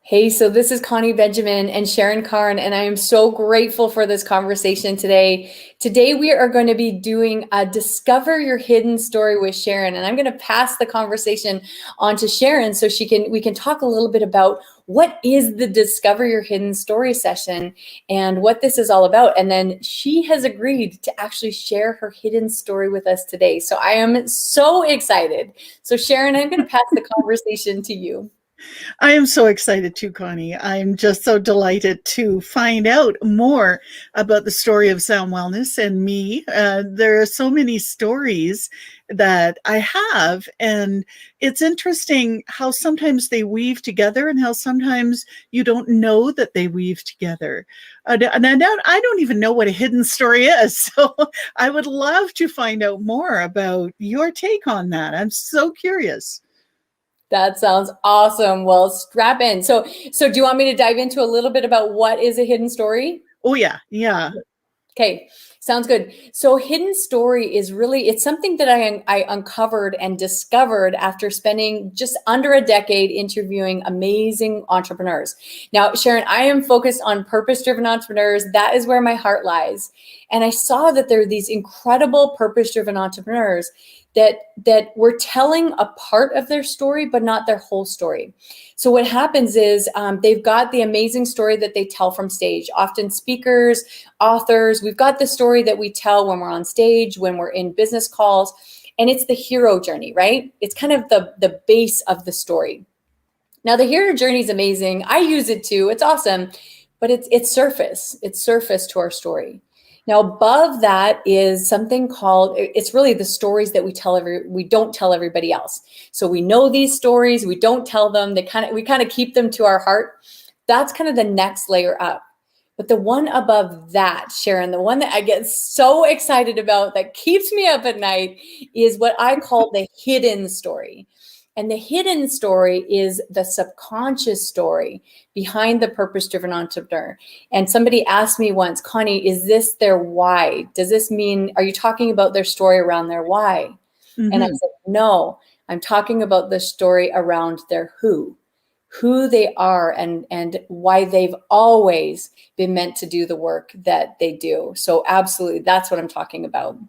Hey, so this is Connie Benjamin and Sharon Carne, and I am so grateful for this conversation today. Today, we are going to be doing a Discover Your Hidden Story with Sharon, and I'm going to pass the conversation on to Sharon so we can talk a little bit about what is the Discover Your Hidden Story session and what this is all about. And then she has agreed to actually share her hidden story with us today. So I am so excited. So Sharon, I'm going to pass the conversation to you. I am so excited too, Connie. I'm just so delighted to find out more about the story of Sound Wellness and me. There are so many stories that I have, and it's interesting how sometimes they weave together and how sometimes you don't know that they weave together. And I don't even know what a hidden story is. So I would love to find out more about your take on that. I'm so curious. That sounds awesome. Well, strap in. So do you want me to dive into a little bit about what is a hidden story? Oh, yeah. Yeah. Okay, sounds good. So hidden story is really, it's something that I uncovered and discovered after spending just under a decade interviewing amazing entrepreneurs. Now, Sharon, I am focused on purpose-driven entrepreneurs. That is where my heart lies. And I saw that there are these incredible purpose-driven entrepreneurs that were telling a part of their story, but not their whole story. So what happens is they've got the amazing story that they tell from stage, often speakers, authors. We've got the story that we tell when we're on stage, when we're in business calls, and it's the hero journey, right? It's kind of the base of the story. Now, the hero journey is amazing. I use it too. It's awesome, but it's surface. It's surface to our story. Now, above that is something called, it's really the stories that we don't tell everybody else. So we know these stories, we don't tell them, we kind of keep them to our heart. That's kind of the next layer up. But the one above that, Sharon, the one that I get so excited about that keeps me up at night is what I call the hidden story. And the hidden story is the subconscious story behind the purpose-driven entrepreneur. And somebody asked me once, Connie, is this their why? Does this mean, are you talking about their story around their why? And I Mm-hmm. said, no, I'm talking about the story around their who they are and why they've always been meant to do the work that they do. So absolutely, that's what I'm talking about.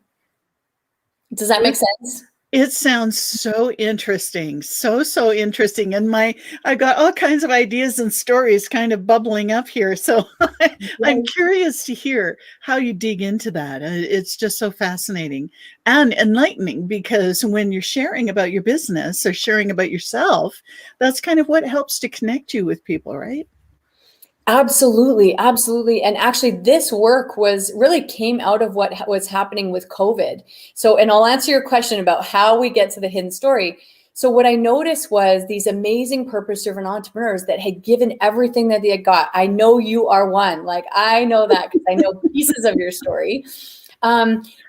Does that make sense? It sounds so interesting. So interesting. And I got all kinds of ideas and stories kind of bubbling up here. So I'm curious to hear how you dig into that. It's just so fascinating and enlightening because when you're sharing about your business or sharing about yourself, that's kind of what helps to connect you with people, right? Absolutely, absolutely. And actually, this work was really came out of what was happening with COVID. So, and I'll answer your question about how we get to the hidden story. So, what I noticed was these amazing purpose-driven entrepreneurs that had given everything that they had got. I know you are one. Like, I know that because I know pieces of your story.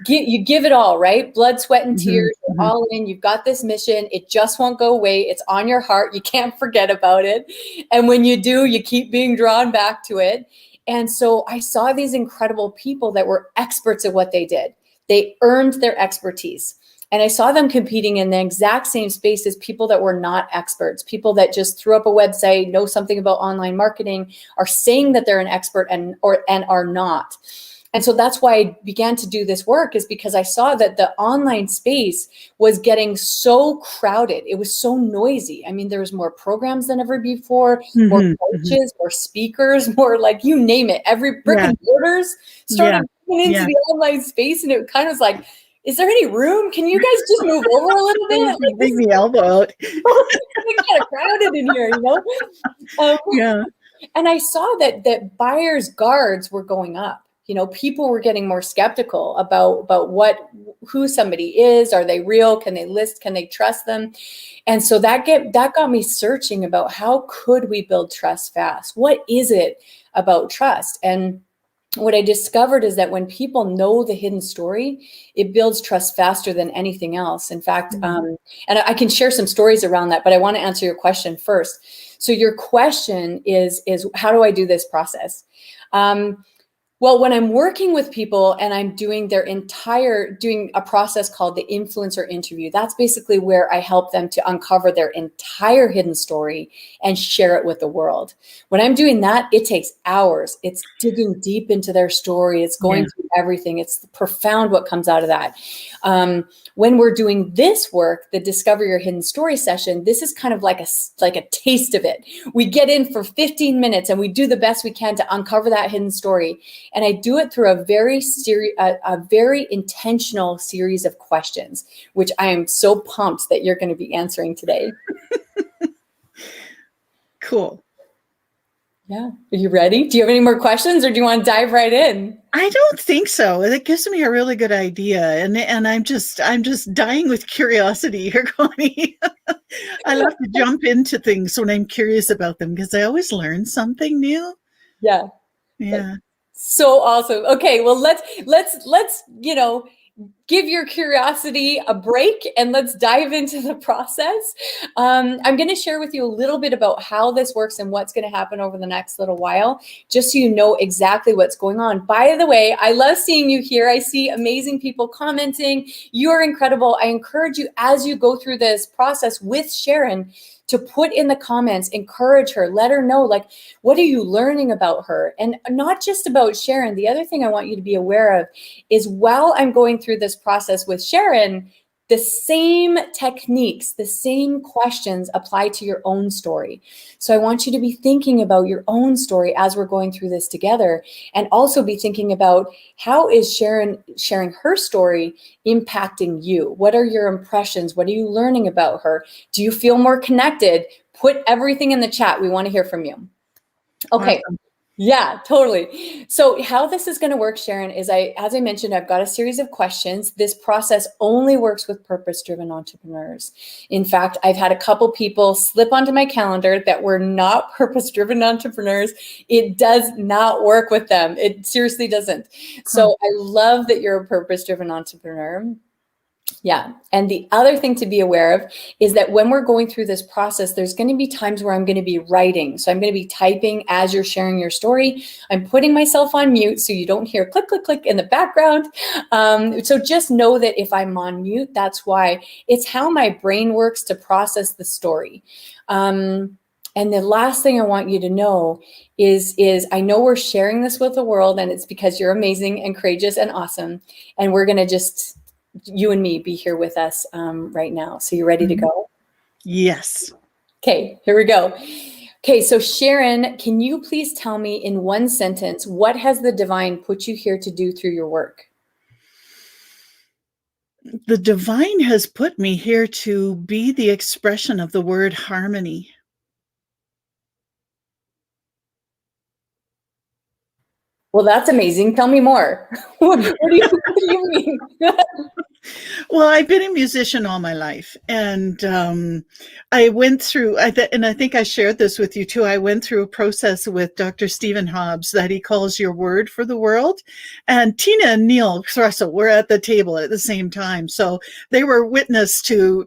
You give it all, right? Blood, sweat, and Mm-hmm. tears, you're Mm-hmm. all in. You've got this mission. It just won't go away. It's on your heart. You can't forget about it. And when you do, you keep being drawn back to it. And so I saw these incredible people that were experts at what they did. They earned their expertise. And I saw them competing in the exact same space as people that were not experts, people that just threw up a website, know something about online marketing, are saying that they're an expert and are not. And so that's why I began to do this work, is because I saw that the online space was getting so crowded. It was so noisy. I mean, there was more programs than ever before, more Mm-hmm. Mm-hmm. coaches, more speakers, more, like, you name it. Every brick Yeah. and mortars Yeah. started coming into Yeah. the online space, and it kind of was like, is there any room? Can you guys just move over a little bit? Like, this Bring is the elbow out. kind of crowded in here, you know? Um, Yeah. and I saw that buyers' guards were going up. You know, people were getting more skeptical about who somebody is. Are they real? Can they list? Can they trust them? And so that got me searching about how could we build trust fast? What is it about trust? And what I discovered is that when people know the hidden story, it builds trust faster than anything else. In fact, and I can share some stories around that, but I want to answer your question first. So your question is how do I do this process? Well, when I'm working with people and I'm doing doing a process called the influencer interview, that's basically where I help them to uncover their entire hidden story and share it with the world. When I'm doing that, it takes hours. It's digging deep into their story. It's Yeah. going through everything. It's profound what comes out of that. When we're doing this work, the Discover Your Hidden Story session, this is kind of like a taste of it. We get in for 15 minutes and we do the best we can to uncover that hidden story. And I do it through a very intentional series of questions, which I am so pumped that you're going to be answering today. Cool. Yeah. Are you ready? Do you have any more questions or do you want to dive right in? I don't think so. It gives me a really good idea, and I'm just dying with curiosity here, Connie. I love to jump into things when I'm curious about them because I always learn something new. Yeah. Yeah. So awesome. Okay, well let's give your curiosity a break and let's dive into the process. I'm going to share with you a little bit about how this works and what's going to happen over the next little while, just so you know exactly what's going on. By the way, I love seeing you here. I see amazing people commenting. You are incredible. I encourage you as you go through this process with Sharon to put in the comments, encourage her, let her know, like, what are you learning about her? And not just about Sharon. The other thing I want you to be aware of is while I'm going through this process with Sharon, the same techniques, the same questions apply to your own story. So I want you to be thinking about your own story as we're going through this together, and also be thinking about how is Sharon sharing her story impacting you? What are your impressions? What are you learning about her? Do you feel more connected? Put everything in the chat. We want to hear from you. Okay. Awesome. Yeah, totally. So how this is going to work, Sharon, is as I mentioned, I've got a series of questions. This process only works with purpose-driven entrepreneurs. In fact, I've had a couple people slip onto my calendar that were not purpose-driven entrepreneurs. It does not work with them. It seriously doesn't. So I love that you're a purpose-driven entrepreneur. Yeah. And the other thing to be aware of is that when we're going through this process, there's going to be times where I'm going to be writing. So I'm going to be typing as you're sharing your story. I'm putting myself on mute so you don't hear click, click, click in the background. So just know that if I'm on mute, that's why. It's how my brain works to process the story. And the last thing I want you to know is I know we're sharing this with the world, and it's because you're amazing and courageous and awesome. And we're going to just, you and me, be here with us right now. So you ready to go? Yes. Okay, here we go. Okay, so Sharon, can you please tell me in one sentence, what has the divine put you here to do through your work? The divine has put me here to be the expression of the word harmony. Well, that's amazing. Tell me more. What do you mean? Well, I've been a musician all my life, and I went through, and I think I shared this with you too. I went through a process with Dr. Stephen Hobbs that he calls your word for the world, and Tina and Neil Thrussell were at the table at the same time, so they were witness to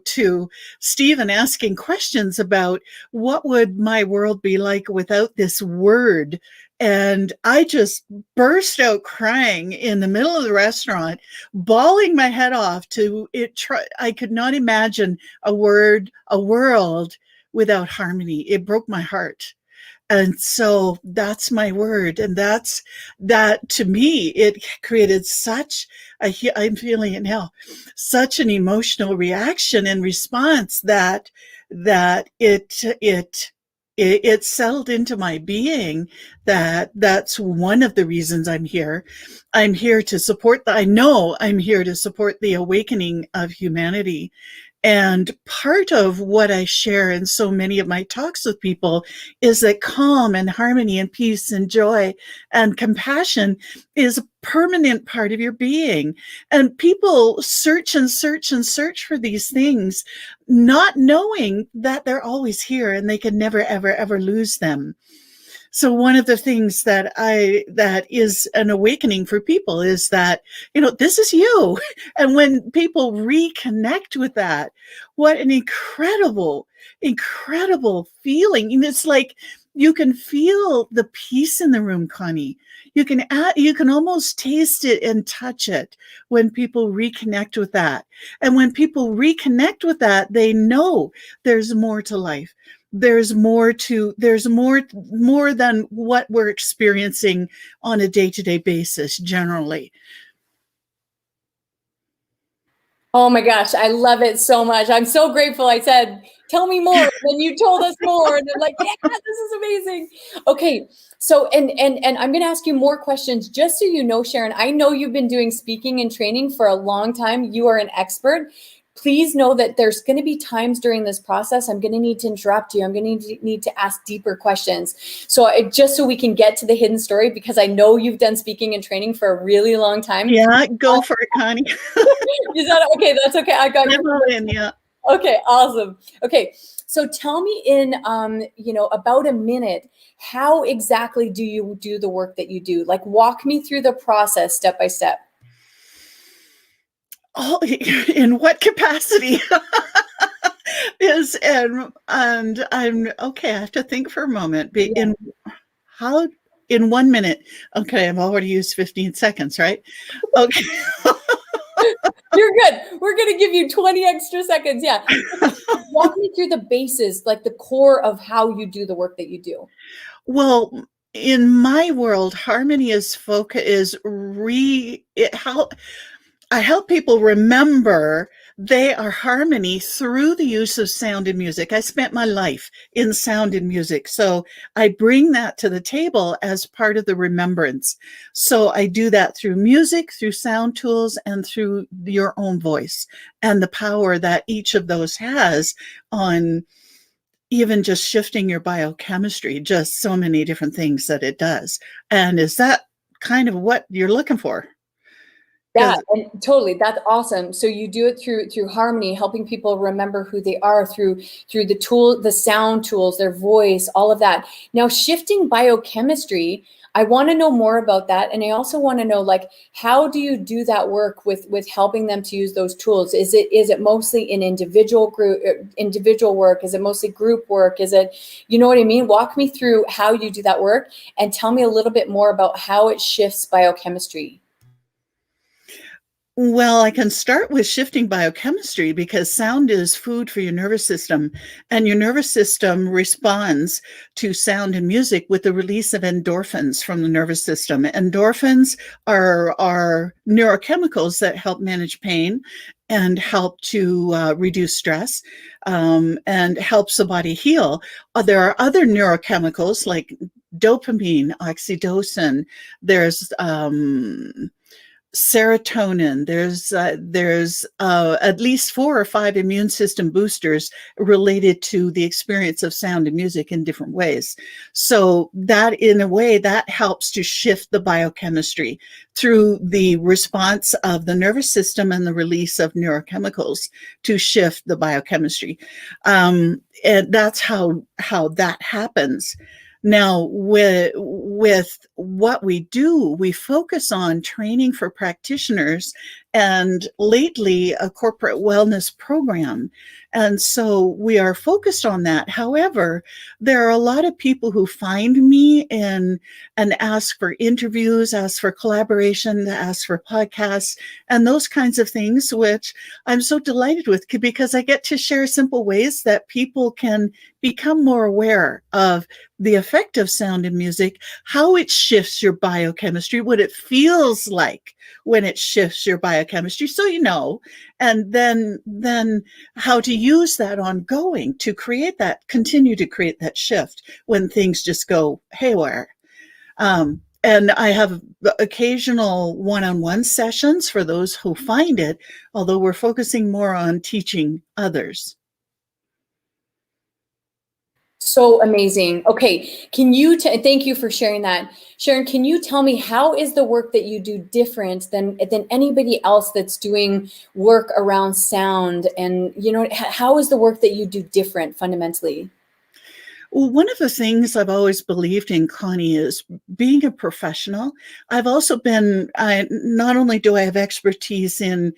Stephen asking questions about what would my world be like without this word. And I just burst out crying in the middle of the restaurant, bawling my head off to it. I could not imagine a world without harmony. It broke my heart. And so that's my word. And that to me, it created I'm feeling it now, such an emotional reaction and response that it settled into my being that's one of the reasons I'm here. I'm here to support I know I'm here to support the awakening of humanity. And part of what I share in so many of my talks with people is that calm and harmony and peace and joy and compassion is a permanent part of your being. And people search and search and search for these things, not knowing that they're always here and they can never, ever, ever lose them. So one of the things that is an awakening for people is that, this is you. And when people reconnect with that, what an incredible, incredible feeling. And it's like You can feel the peace in the room, Connie. You can almost taste it and touch it when people reconnect with that. And when people reconnect with that, they know there's more to life. There's more than what we're experiencing on a day-to-day basis generally. Oh my gosh, I love it so much. I'm so grateful. I said, tell me more. And then you told us more. And I'm like, yeah, this is amazing. Okay. So, and I'm going to ask you more questions just so you know, Sharon, I know you've been doing speaking and training for a long time. You are an expert. Please know that there's going to be times during this process I'm going to need to interrupt you. I'm going to need to ask deeper questions. So just so we can get to the hidden story, because I know you've done speaking and training for a really long time. Yeah, go for it, Connie. Is that okay? That's okay. I got you. I'm all in, yeah. Okay, awesome. Okay, so tell me in about a minute, how exactly do you do the work that you do? Like, walk me through the process step by step. Oh, in what capacity? Is and I'm okay. I have to think for a moment. In how in 1 minute? Okay, I've already used 15 seconds, right? Okay. You're good. We're gonna give you 20 extra seconds. Yeah. Walk me through the bases, like the core of how you do the work that you do. Well, in my world, harmony is focus is re it, how I help people remember they are harmony through the use of sound and music. I spent my life in sound and music. So I bring that to the table as part of the remembrance. So I do that through music, through sound tools, and through your own voice and the power that each of those has on even just shifting your biochemistry, just so many different things that it does. And is that kind of what you're looking for? Yeah, and totally. That's awesome. So you do it through harmony, helping people remember who they are through the sound tools, their voice, all of that. Now, shifting biochemistry, I want to know more about that, and I also want to know, like, how do you do that work with helping them to use those tools? Is it mostly in individual work? Is it mostly group work? Is it, you know what I mean? Walk me through how you do that work, and tell me a little bit more about how it shifts biochemistry. Well, I can start with shifting biochemistry because sound is food for your nervous system, and your nervous system responds to sound and music with the release of endorphins from the nervous system. Endorphins are neurochemicals that help manage pain and help to reduce stress and helps the body heal. There are other neurochemicals like dopamine, oxytocin. There's serotonin. There's at least 4 or 5 immune system boosters related to the experience of sound and music in different ways. So that, in a way, that helps to shift the biochemistry through the response of the nervous system and the release of neurochemicals to shift the biochemistry. And that's how that happens. Now, with what we do, we focus on training for practitioners and lately a corporate wellness program. And so we are focused on that. However, there are a lot of people who find me and ask for interviews, ask for collaboration, ask for podcasts, and those kinds of things, which I'm so delighted with because I get to share simple ways that people can become more aware of the effect of sound and music, how it shifts your biochemistry, what it feels like when it shifts your biochemistry, so you know, and then how to use that ongoing to continue to create that shift when things just go haywire. And I have occasional one-on-one sessions for those who find it, although we're focusing more on teaching others. So amazing. Okay, can you thank you for sharing that. Sharon, can you tell me, how is the work that you do different than anybody else that's doing work around sound? And how is the work that you do different fundamentally? Well, one of the things I've always believed in, Connie, is being a professional. I've also been. I not only do I have expertise in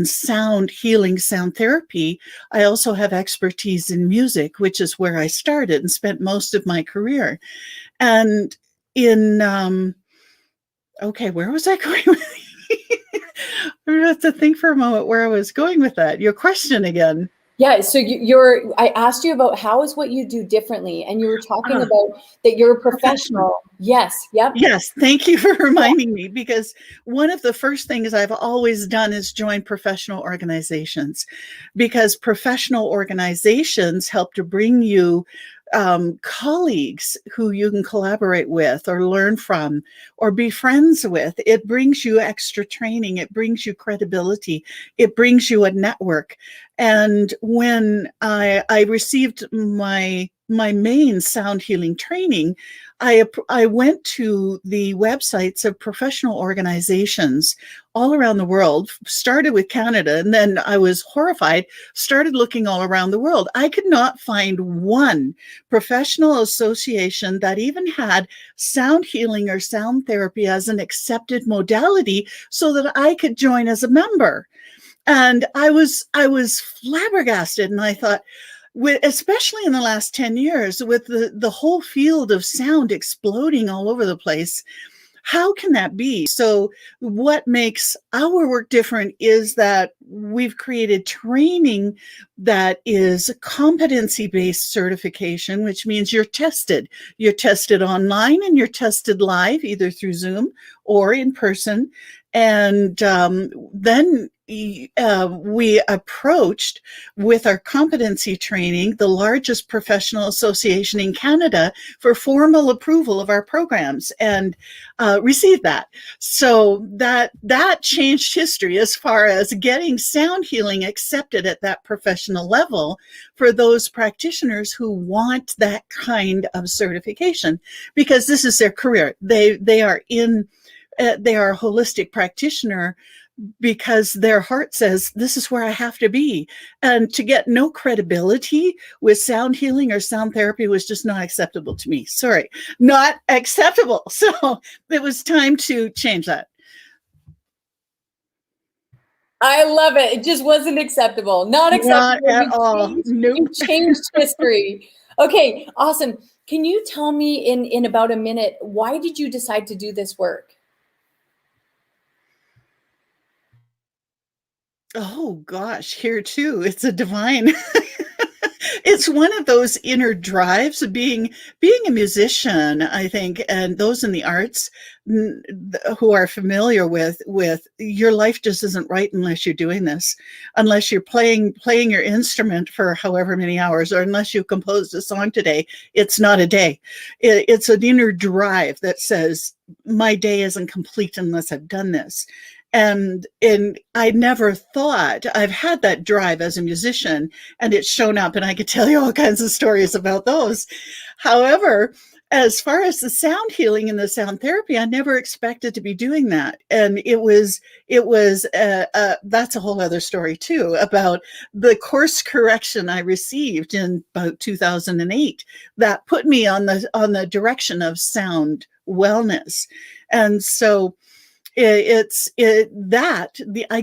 sound healing, sound therapy. I also have expertise in music, which is where I started and spent most of my career. And in okay, where was I going with? I have to think for a moment where I was going with that. Your question again. Yeah, so I asked you about how is what you do differently, and you were talking Ah, about that you're a professional. professional. Yes, yep. Yes, thank you for reminding me, because one of the first things I've always done is join professional organizations, because professional organizations help to bring you colleagues who you can collaborate with or learn from or be friends with. It brings you extra training, it brings you credibility, it brings you a network. And when I received my main sound healing training, I went to the websites of professional organizations all around the world, started with Canada, and then I was horrified, started looking all around the world. I could not find one professional association that even had sound healing or sound therapy as an accepted modality so that I could join as a member. And I was flabbergasted, and I thought, especially in the last 10 years, with the whole field of sound exploding all over the place, how can that be? So what makes our work different is that we've created training that is competency-based certification, which means you're tested. You're tested online and you're tested live, either through Zoom or in person. And then we approached, with our competency training, the largest professional association in Canada for formal approval of our programs, and received that. So that changed history as far as getting sound healing accepted at that professional level for those practitioners who want that kind of certification, because this is their career. They are a holistic practitioner because their heart says, this is where I have to be. And to get no credibility with sound healing or sound therapy was just not acceptable to me. Sorry, not acceptable. So it was time to change that. I love it. It just wasn't acceptable. Not Not acceptable. at all. Nope. You changed history. Okay, awesome. Can you tell me in about a minute, why did you decide to do this work? Oh gosh, here too, it's a divine. It's one of those inner drives of being a musician, I think, and those in the arts who are familiar with your life just isn't right unless you're doing this, unless you're playing your instrument for however many hours, or unless you composed a song today. It's not a day. It's an inner drive that says my day isn't complete unless I've done this. And I never thought, I've had that drive as a musician, and it's shown up, and I could tell you all kinds of stories about those. However, as far as the sound healing and the sound therapy, I never expected to be doing that. And it was that's a whole other story too, about the course correction I received in about 2008 that put me on the direction of sound wellness. And so I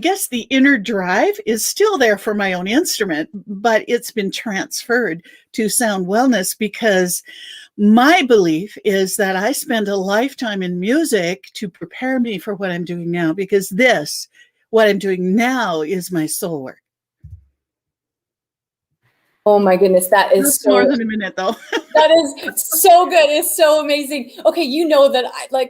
guess the inner drive is still there for my own instrument, but it's been transferred to sound wellness, because my belief is that I spend a lifetime in music to prepare me for what I'm doing now, because what I'm doing now, is my soul work. Oh my goodness, that is That's more than a minute though. that is so good. It's so amazing. Okay, you know that I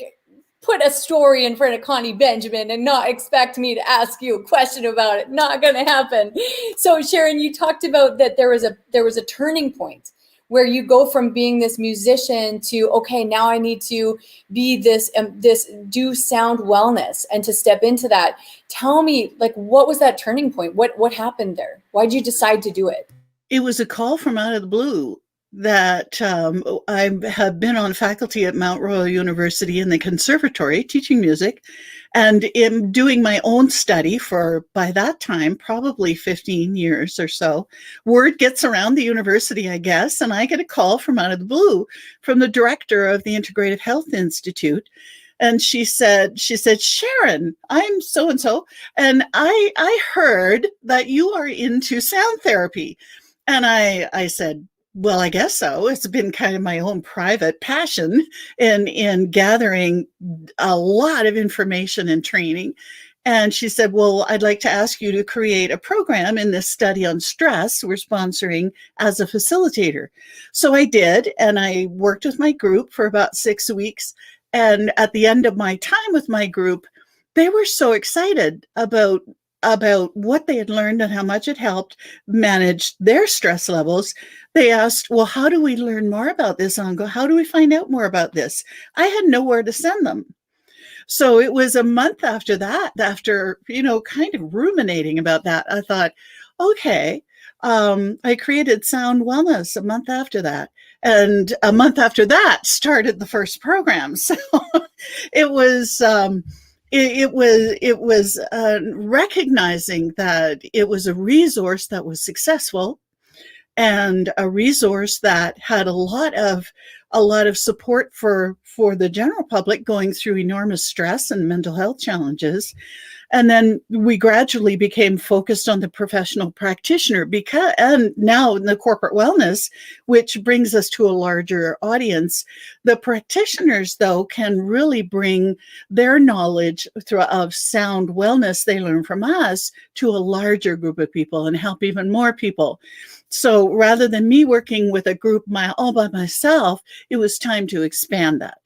put a story in front of Connie Benjamin and not expect me to ask you a question about it. Not going to happen. So Sharon, you talked about that there was a turning point where you go from being this musician to, okay, now I need to be this do sound wellness, and to step into that. Tell me, what was that turning point? What happened there? Why did you decide to do it? It was a call from out of the blue. that I have been on faculty at Mount Royal University in the conservatory teaching music, and in doing my own study for, by that time, probably 15 years or so. Word gets around the university, I guess, and I get a call from out of the blue from the director of the Integrative Health Institute. And she said, Sharon, I'm so and so, and I heard that you are into sound therapy. And I said, well, I guess so. It's been kind of my own private passion in gathering a lot of information and training. And she said, well, I'd like to ask you to create a program in this study on stress we're sponsoring as a facilitator. So I did, and I worked with my group for about 6 weeks. And at the end of my time with my group, they were so excited about what they had learned and how much it helped manage their stress levels. They asked, well, how do we learn more about this, Ango? How do we find out more about this? I had nowhere to send them. So it was a month after that, after, kind of ruminating about that, I thought, okay, I created Sound Wellness a month after that. And a month after that started the first program. So it was, it was recognizing that it was a resource that was successful, and a resource that had a lot of support for the general public going through enormous stress and mental health challenges. And then we gradually became focused on the professional practitioner, and now in the corporate wellness, which brings us to a larger audience. The practitioners, though, can really bring their knowledge of sound wellness they learn from us to a larger group of people and help even more people. So rather than me working with a group all by myself, it was time to expand that.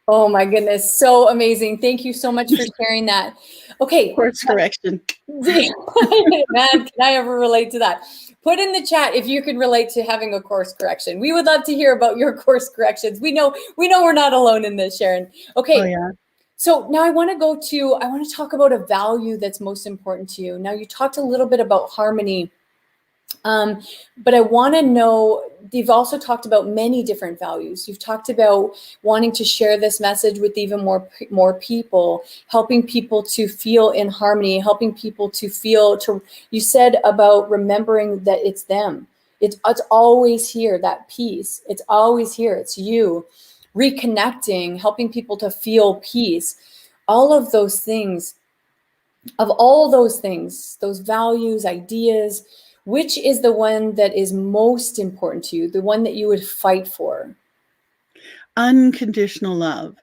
Oh my goodness, so amazing. Thank you so much for sharing that. Okay. Course correction. Man, can I ever relate to that? Put in the chat if you can relate to having a course correction. We would love to hear about your course corrections. We know we're not alone in this, Sharon. Okay. Oh, yeah. So now I want to talk about a value that's most important to you. Now, you talked a little bit about harmony. But I want to know, you've also talked about many different values. You've talked about wanting to share this message with even more people, helping people to feel in harmony, helping people to feel, you said about remembering that it's them. It's always here, that peace. It's always here. It's you. Reconnecting, helping people to feel peace. All of those things, those values, ideas, which is the one that is most important to you, the one that you would fight for? Unconditional love.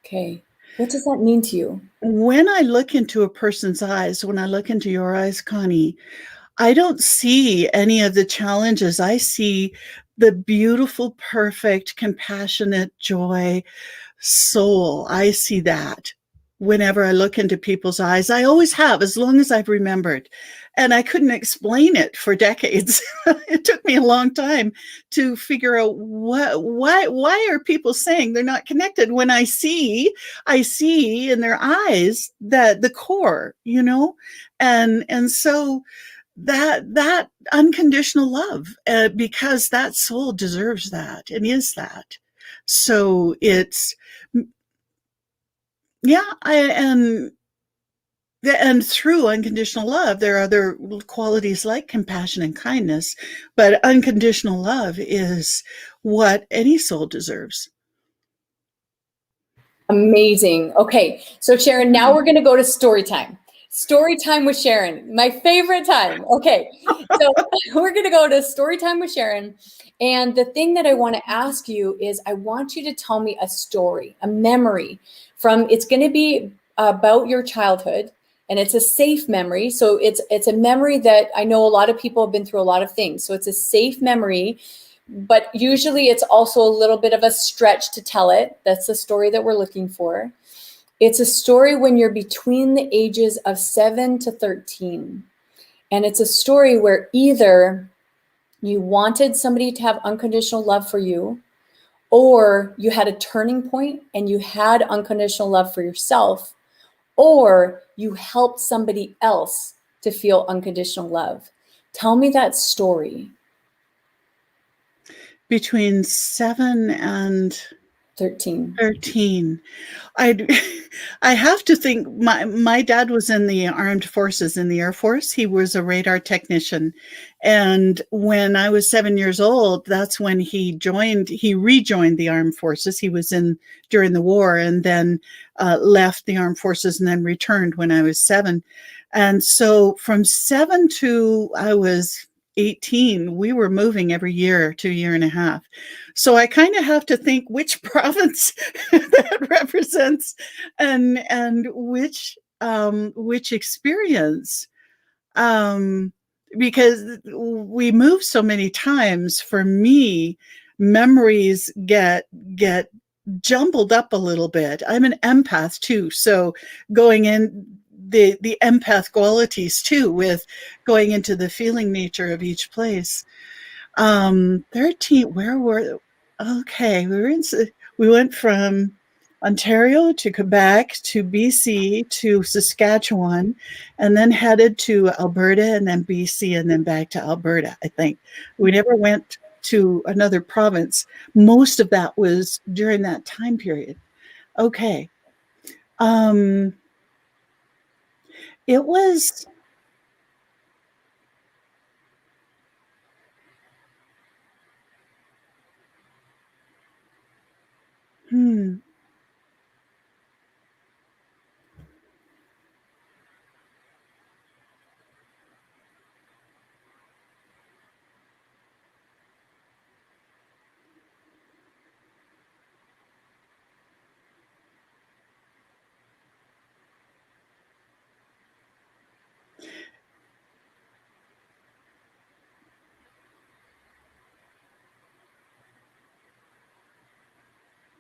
Okay. What does that mean to you? When I look into a person's eyes, when I look into your eyes, Connie, I don't see any of the challenges. I see the beautiful, perfect, compassionate joy soul. I see that whenever I look into people's eyes. I always have, as long as I've remembered. And I couldn't explain it for decades. It took me a long time to figure out why are people saying they're not connected when I see in their eyes that the core, and so that unconditional love, because that soul deserves that and is that. So it's, yeah, and through unconditional love, there are other qualities like compassion and kindness, but unconditional love is what any soul deserves. Amazing. Okay, so Sharon, now we're going to go to story time. Story time with Sharon, my favorite time. Okay, so we're going to go to story time with Sharon. And the thing that I want to ask you is, I want you to tell me a story, a memory it's going to be about your childhood, and it's a safe memory. So it's a memory that I know a lot of people have been through a lot of things. So it's a safe memory, but usually it's also a little bit of a stretch to tell it. That's the story that we're looking for. It's a story when you're between the ages of 7 to 13. And it's a story where either you wanted somebody to have unconditional love for you, or you had a turning point and you had unconditional love for yourself, or you helped somebody else to feel unconditional love. Tell me that story. between 7 and 13. 13. I I have to think my dad was in the armed forces in the Air Force. He was a radar technician. And when I was 7 years old, that's when he rejoined the armed forces. He was in during the war and then left the armed forces and then returned when I was 7. And so from 7 to I was 18, we were moving every year to a year and a half. So I kind of have to think which province that represents and which experience. Um, because we move so many times, for me, memories get jumbled up a little bit. I'm an empath too, so going in the empath qualities too, with going into the feeling nature of each place. 13, where were, okay, we went from Ontario to Quebec to BC to Saskatchewan, and then headed to Alberta and then BC and then back to Alberta, I think. We never went to another province. Most of that was during that time period. Okay. It was, hmm,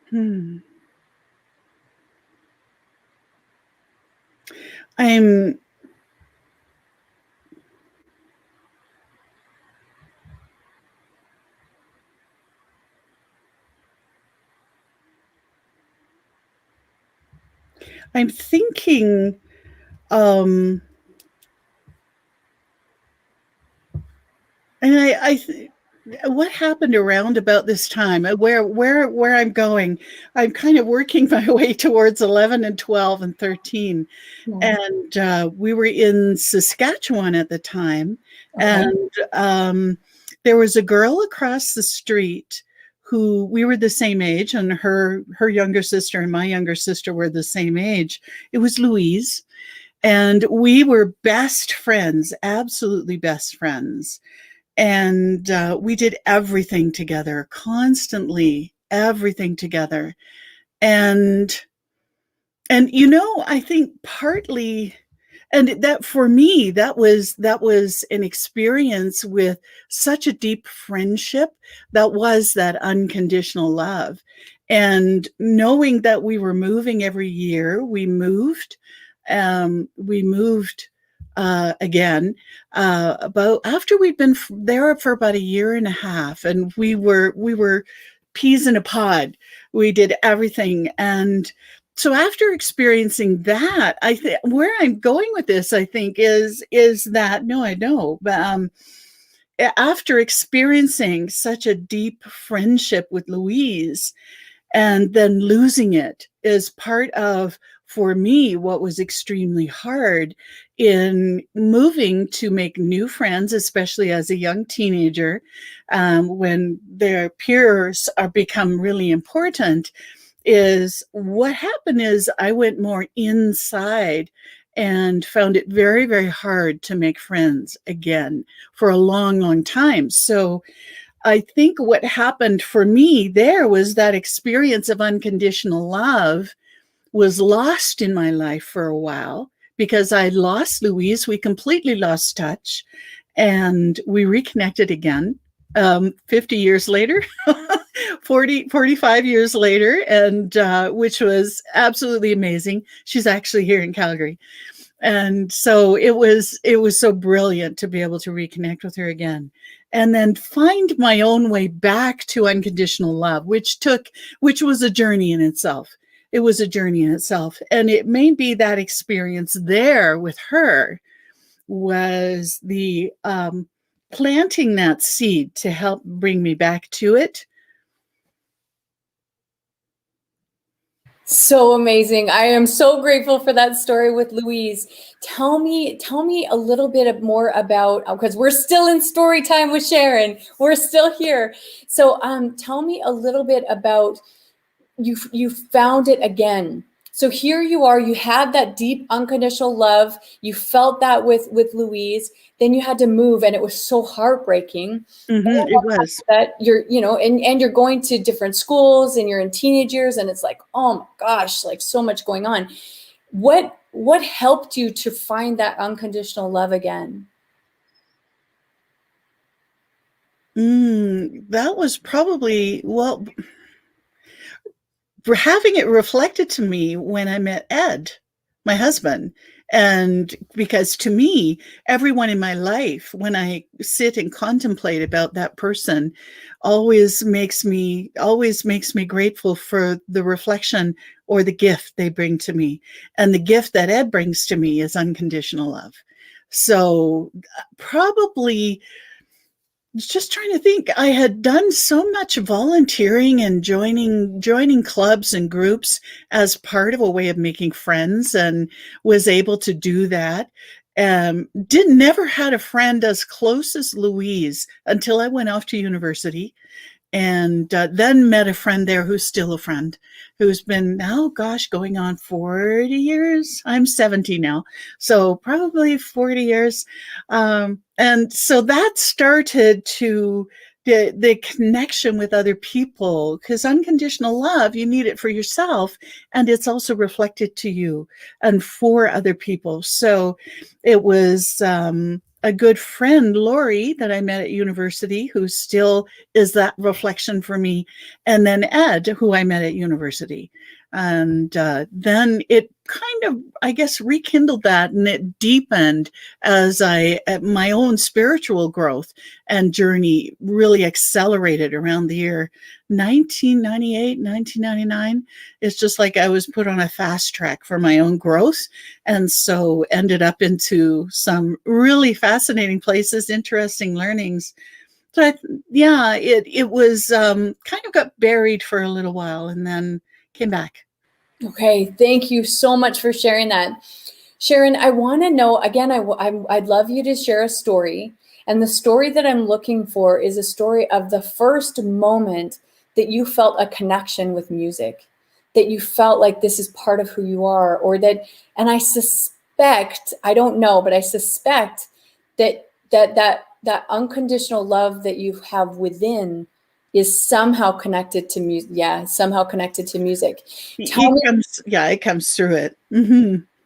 hmm. I'm I'm thinking, um, and what happened around about this time? Where I'm going, I'm kind of working my way towards 11 and 12 and 13, Yeah. and we were in Saskatchewan at the time, Okay. and there was a girl across the street who we were the same age, and her younger sister and my younger sister were the same age. It was Louise. And we were best friends, absolutely best friends. And we did everything together, constantly, everything together. And I think partly, and that for me, that was an experience with such a deep friendship. That was that unconditional love. And knowing that we were moving every year, we moved again, about after we'd been there for about a year and a half, and we were peas in a pod. We did everything. And so after experiencing that, I think where I'm going with this, I think, is that, no, I know, but after experiencing such a deep friendship with Louise and then losing it is part of, for me, what was extremely hard in moving to make new friends, especially as a young teenager, when their peers are become really important. Is what happened is I went more inside and found it very, very hard to make friends again for a long, long time. So I think what happened for me there was that experience of unconditional love was lost in my life for a while because I lost Louise. We completely lost touch and we reconnected again 50 years later, 45 years later, and which was absolutely amazing. She's actually here in Calgary. And so it was so brilliant to be able to reconnect with her again and then find my own way back to unconditional love, which was a journey in itself. It was a journey in itself. And it may be that experience there with her was planting that seed to help bring me back to it. So amazing. I am so grateful for that story with Louise. Tell me a little bit more about, because we're still in story time with Sharon. We're still here. So tell me a little bit about you found it again. So here you are, you had that deep unconditional love. You felt that with Louise. Then you had to move and it was so heartbreaking. It was. That you're, and you're going to different schools and you're in teenage years and it's like, oh my gosh, like so much going on. What helped you to find that unconditional love again? That was probably, well, for having it reflected to me when I met Ed, my husband. And because to me, everyone in my life, when I sit and contemplate about that person, always makes me grateful for the reflection or the gift they bring to me. And the gift that Ed brings to me is unconditional love. So probably, just trying to think, I had done so much volunteering and joining clubs and groups as part of a way of making friends, and was able to do that. Did never had a friend as close as Louise until I went off to university, and then met a friend there who's still a friend, who's been now, gosh, going on 40 years. I'm 70 now, so probably 40 years. And so that started to the connection with other people, because unconditional love, you need it for yourself, and it's also reflected to you and for other people. So it was a good friend, Lori, that I met at university, who still is that reflection for me. And then Ed, who I met at university. And then it kind of, I guess, rekindled that, and it deepened as my own spiritual growth and journey really accelerated around the year 1998, 1999. It's just like I was put on a fast track for my own growth. And so ended up into some really fascinating places, interesting learnings. But yeah, it was kind of got buried for a little while and then came back. Okay, thank you so much for sharing that. Sharon, I want to know, again, I'd love you to share a story. And the story that I'm looking for is a story of the first moment that you felt a connection with music, that you felt like this is part of who you are, or that, and I suspect, I don't know, but I suspect that unconditional love that you have within is somehow connected to music. Yeah, somehow connected to music. Tell me, It comes through it.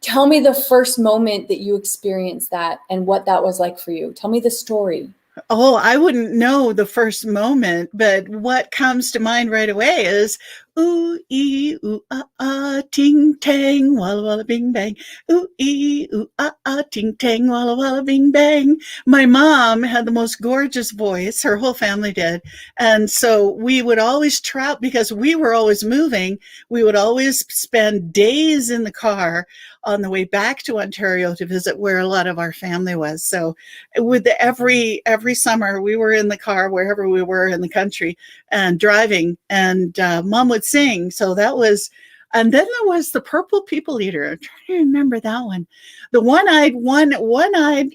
tell me the first moment that you experienced that and what that was like for you. Tell me the story. Oh, I wouldn't know the first moment, but what comes to mind right away is ooh ee ooh ah ting tang walla walla bing bang, ooh ee ooh ah ting tang walla walla bing bang. My mom had the most gorgeous voice, her whole family did, and so we would always travel because we were always moving. We would always spend days in the car on the way back to Ontario to visit where a lot of our family was. So with every summer we were in the car wherever we were in the country and driving, and mom would sing. So that was, and then there was the Purple People Eater. I'm trying to remember that one. The One horn, one horn,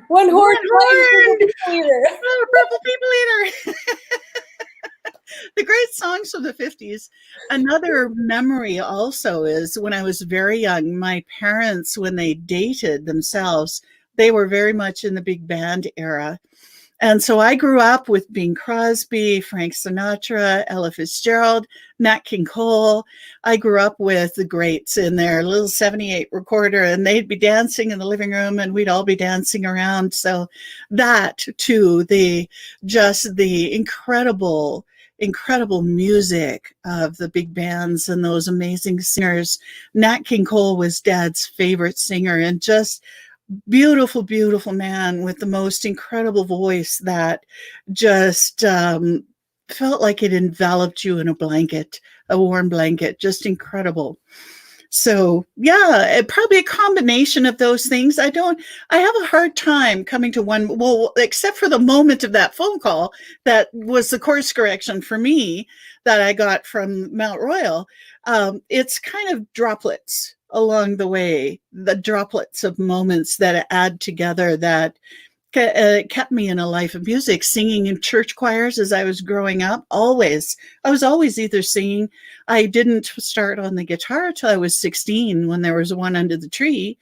one horn. oh, Purple People Eater. The great songs from the 50s. Another memory also is when I was very young, my parents, when they dated themselves, they were very much in the big band era. And so I grew up with Bing Crosby, Frank Sinatra, Ella Fitzgerald, Nat King Cole. I grew up with the greats in their little 78 recorder, and they'd be dancing in the living room and we'd all be dancing around. So that too, the incredible music of the big bands and those amazing singers. Nat King Cole was Dad's favorite singer, and just beautiful man with the most incredible voice that just felt like it enveloped you in a blanket, a warm blanket, just incredible. So yeah, probably a combination of those things. I have a hard time coming to one, well, except for the moment of that phone call that was the course correction for me that I got from Mount Royal. It's kind of droplets along the way, the droplets of moments that add together that kept me in a life of music, singing in church choirs as I was growing up. Always, I was always either singing. I didn't start on the guitar till I was 16 when there was one under the tree.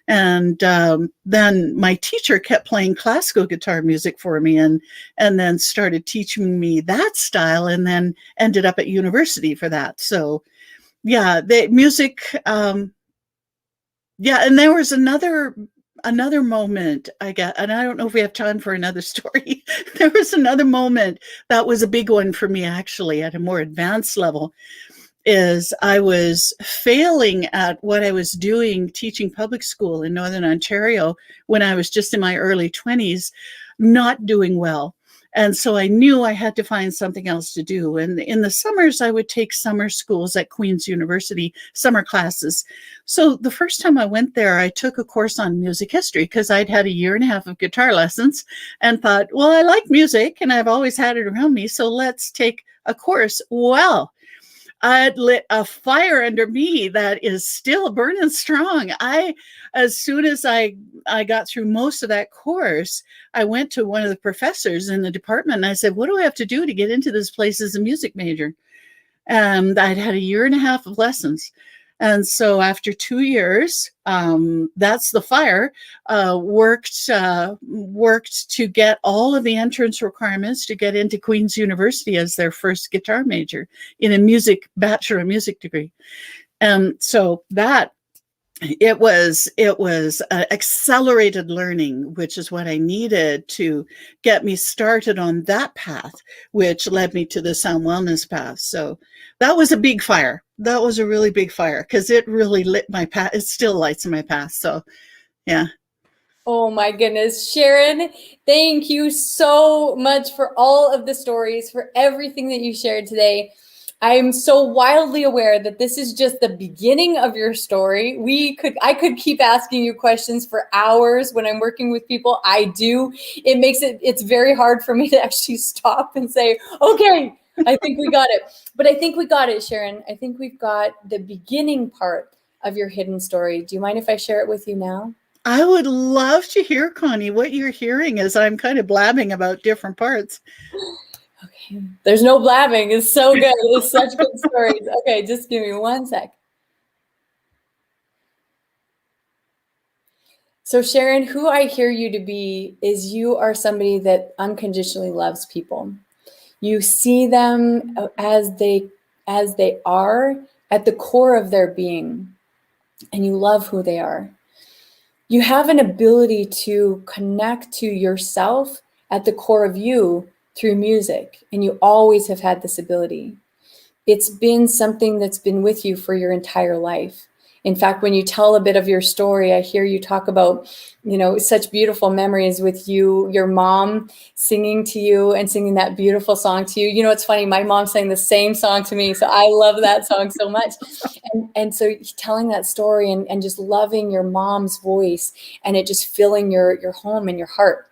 And then my teacher kept playing classical guitar music for me, and then started teaching me that style, and then ended up at university for that. So yeah, the music, yeah. And there was another moment I got, and I don't know if we have time for another story. There was another moment that was a big one for me, actually, at a more advanced level. Is I was failing at what I was doing, teaching public school in Northern Ontario when I was just in my early 20s, not doing well. And so I knew I had to find something else to do. And in the summers, I would take summer schools at Queen's University, summer classes. So the first time I went there, I took a course on music history because I'd had a year and a half of guitar lessons and thought, well, I like music and I've always had it around me, so let's take a course. Well, I'd lit a fire under me that is still burning strong. As soon as I got through most of that course, I went to one of the professors in the department and I said, what do I have to do to get into this place as a music major? And I'd had a year and a half of lessons. And so after 2 years, that's the fire, worked to get all of the entrance requirements to get into Queen's University as their first guitar major in a bachelor of music degree. And so that it was accelerated learning, which is what I needed to get me started on that path, which led me to the sound wellness path. So that was a big fire. That was a really big fire because it really lit my path. It still lights my path. So yeah. Oh my goodness, Sharon, thank you so much for all of the stories, for everything that you shared today. I'm so wildly aware that this is just the beginning of your story. I could keep asking you questions for hours when I'm working with people. I do. It's very hard for me to actually stop and say, okay, I think we got it. But I think we got it, Sharon. I think we've got the beginning part of your hidden story. Do you mind if I share it with you now? I would love to hear, Connie, what you're hearing as I'm kind of blabbing about different parts. Okay. There's no blabbing. It's so good. It's such good stories. Okay, just give me one sec. So Sharon, who I hear you to be is you are somebody that unconditionally loves people. You see them as they are at the core of their being, and you love who they are. You have an ability to connect to yourself at the core of you through music, and you always have had this ability. It's been something that's been with you for your entire life. In fact, when you tell a bit of your story, I hear you talk about, such beautiful memories with your mom singing to you and singing that beautiful song to you. It's funny, my mom sang the same song to me, so I love that song so much. And so telling that story and just loving your mom's voice and it just filling your home and your heart.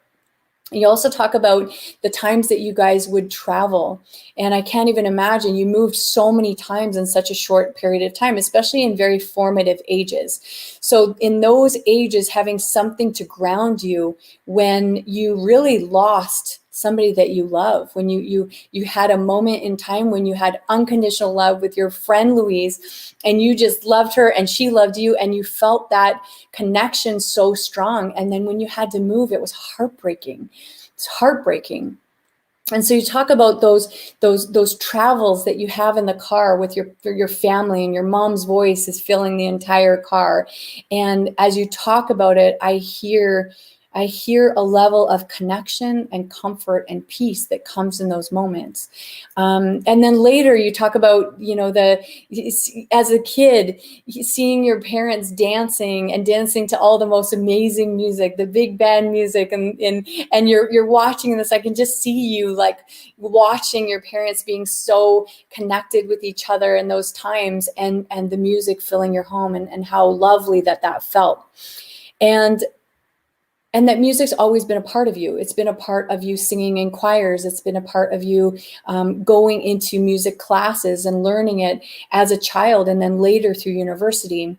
You also talk about the times that you guys would travel. And I can't even imagine, you moved so many times in such a short period of time, especially in very formative ages. So in those ages, having something to ground you when you really lost somebody that you love, when you had a moment in time when you had unconditional love with your friend Louise, and you just loved her and she loved you, and you felt that connection so strong. And then when you had to move, it was heartbreaking. It's heartbreaking. And so you talk about those travels that you have in the car with your family, and your mom's voice is filling the entire car. And as you talk about it, I hear I hear a level of connection and comfort and peace that comes in those moments. And then later you talk about, as a kid, seeing your parents dancing to all the most amazing music, the big band music, and you're watching this. I can just see you like watching your parents being so connected with each other in those times, and the music filling your home, and how lovely that felt. And that music's always been a part of you. It's been a part of you singing in choirs. It's been a part of you going into music classes and learning it as a child, and then later through university.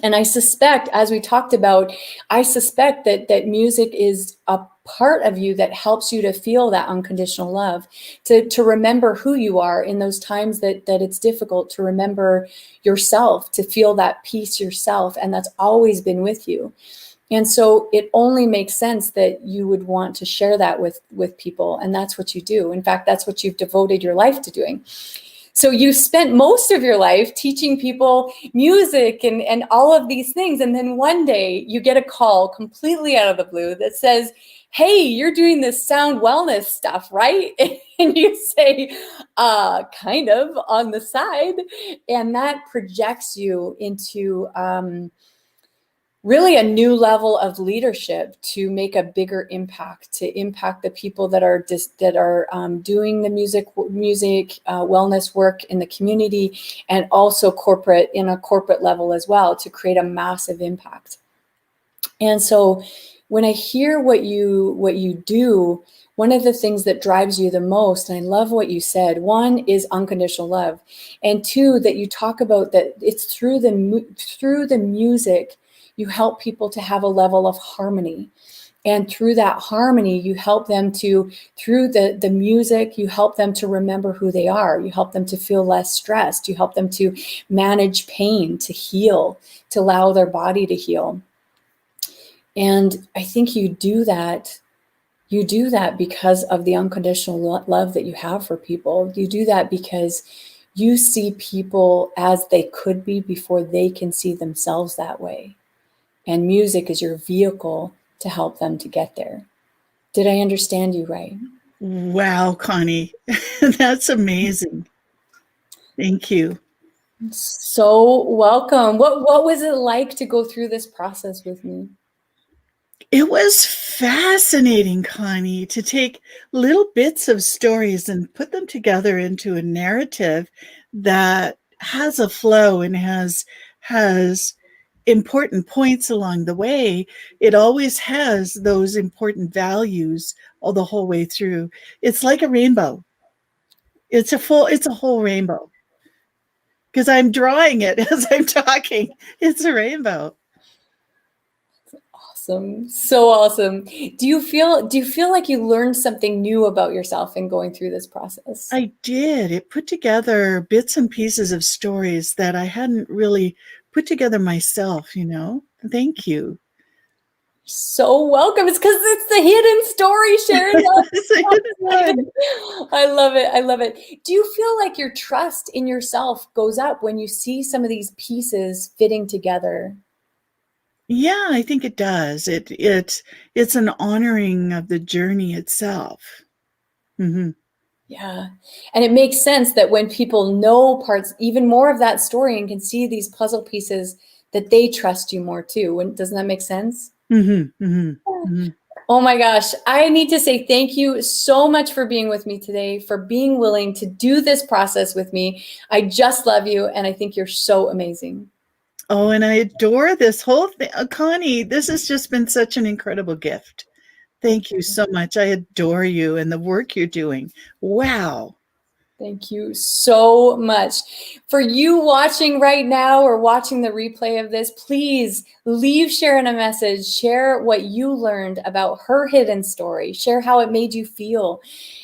And I suspect, as we talked about, I suspect that music is a part of you that helps you to feel that unconditional love, to remember who you are in those times that it's difficult, to remember yourself, to feel that peace yourself. And that's always been with you. And so it only makes sense that you would want to share that with people. And that's what you do. In fact, that's what you've devoted your life to doing. So you spent most of your life teaching people music and all of these things. And then one day you get a call completely out of the blue that says, hey, you're doing this sound wellness stuff, right? And you say, kind of on the side. And that projects you into really a new level of leadership to make a bigger impact, to impact the people that are doing the music wellness work in the community, and also in a corporate level as well, to create a massive impact. And so when I hear what you do, one of the things that drives you the most, and I love what you said, one is unconditional love, and two, that you talk about that it's through the music you help people to have a level of harmony. And through that harmony, you help them to, through the music, you help them to remember who they are. You help them to feel less stressed. You help them to manage pain, to heal, to allow their body to heal. And I think you do that because of the unconditional love that you have for people. You do that because you see people as they could be before they can see themselves that way. And music is your vehicle to help them to get there. Did I understand you right? Wow, Connie, that's amazing. Thank you. So welcome. What was it like to go through this process with me? It was fascinating, Connie, to take little bits of stories and put them together into a narrative that has a flow and has important points along the way. It always has those important values all the whole way through. It's like a rainbow. It's a whole rainbow. Because I'm drawing it as I'm talking. It's a rainbow. Awesome. So awesome. Do you feel like you learned something new about yourself in going through this process? I did. It put together bits and pieces of stories that I hadn't really put together myself, Thank you. So welcome. It's because it's the hidden story, Sharon. I love it. I love it. Do you feel like your trust in yourself goes up when you see some of these pieces fitting together? Yeah, I think it does. It's an honoring of the journey itself. Mm-hmm. Yeah. And it makes sense that when people know parts, even more of that story, and can see these puzzle pieces, that they trust you more too. Doesn't that make sense? Mm-hmm. Mm-hmm. Mm-hmm. Oh my gosh. I need to say thank you so much for being with me today, for being willing to do this process with me. I just love you. And I think you're so amazing. Oh, and I adore this whole thing. Connie, this has just been such an incredible gift. Thank you so much. I adore you and the work you're doing. Wow. Thank you so much. For you watching right now or watching the replay of this, please leave Sharon a message. Share what you learned about her hidden story. Share how it made you feel.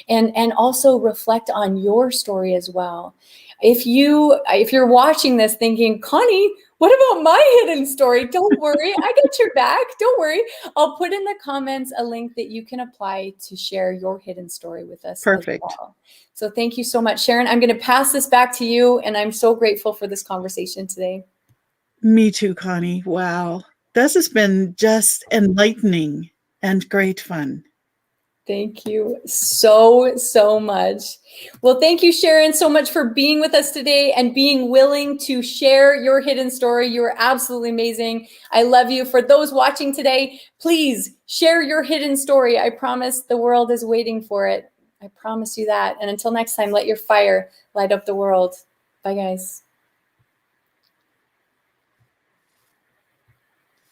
And also reflect on your story as well. If you're watching this thinking, Connie, what about my hidden story? Don't worry, I got your back. Don't worry. I'll put in the comments a link that you can apply to share your hidden story with us. Perfect. As well. So thank you so much, Sharon. I'm going to pass this back to you, and I'm so grateful for this conversation today. Me too, Connie. Wow. This has been just enlightening. and great fun. Thank you so much. Well, thank you, Sharon, so much for being with us today and being willing to share your hidden story. You are absolutely amazing. I love you. For those watching today, please share your hidden story. I promise the world is waiting for it. I promise you that. And until next time, let your fire light up the world. Bye, guys.